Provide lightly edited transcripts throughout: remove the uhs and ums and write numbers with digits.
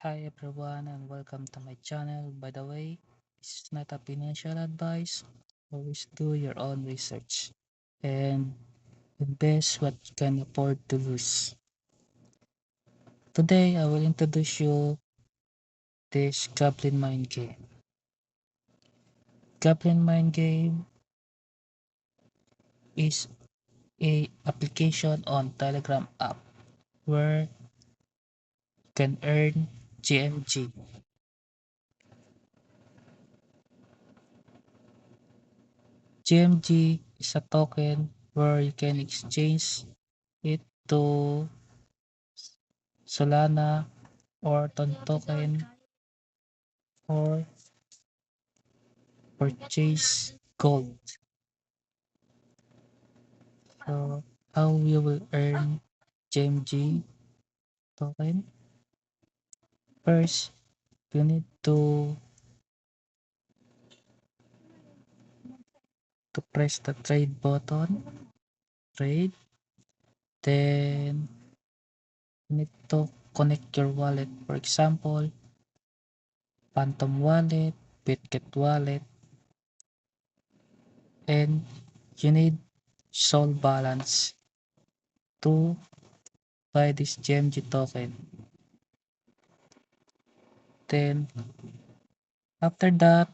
Hi everyone and welcome to my channel. By the way, this is not a financial advice. Always do your own research and invest what you can afford to lose. Today I will introduce you this Goblin Mind game. Goblin Mind game is a application on Telegram app where you can earn GMG. GMG is a token where you can exchange it to Solana or Ton token or purchase gold. So how you will earn GMG token? First, you need to press the trade button, trade. Then you need to connect your wallet. For example, Phantom wallet, Bitget wallet, and you need Sol balance to buy this GMG token. Then after that,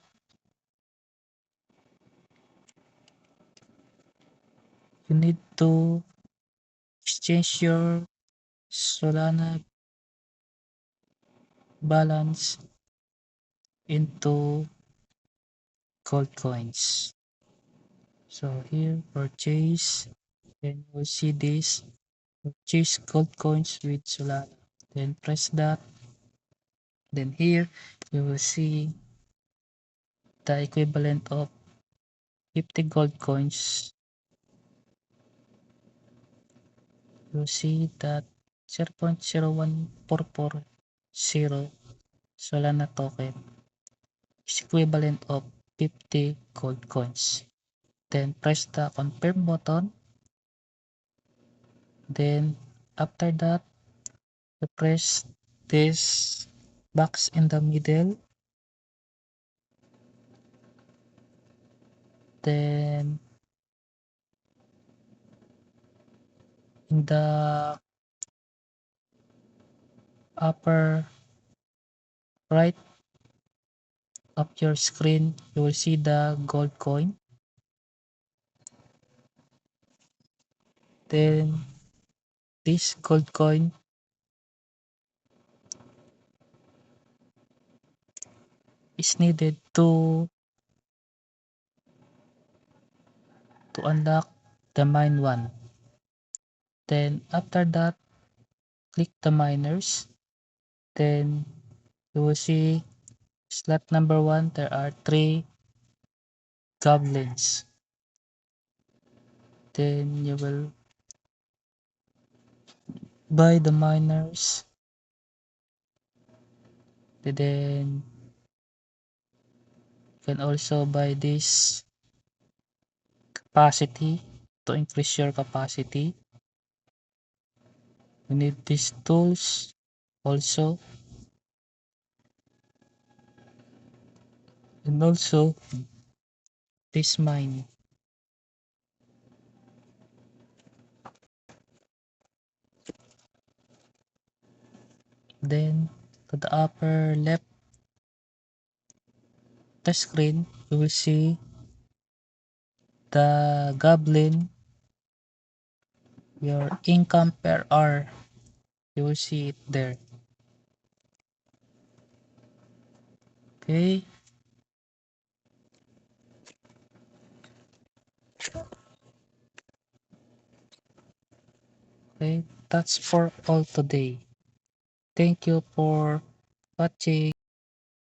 you need to exchange your Solana balance into gold coins. So here purchase, then you will see this purchase gold coins with Solana. Then press that. Then here you will see the equivalent of 50 gold coins. You see that 0.01440 Solana token is equivalent of 50 gold coins. Then press the confirm button. Then after that, you press this box in the middle. Then in the upper right of your screen, you will see the gold coin. Then this gold coin is needed to unlock the mine one. Then after that, click the miners. Then you will see slot number 1, there are 3 goblins. Then you will buy the miners. Then you can also buy this capacity to increase your capacity. You need these tools also, and also this mine. Then to the upper left the screen, you will see the goblin, your income per hour. You will see it there. Okay. Okay, that's for all today. Thank you for watching.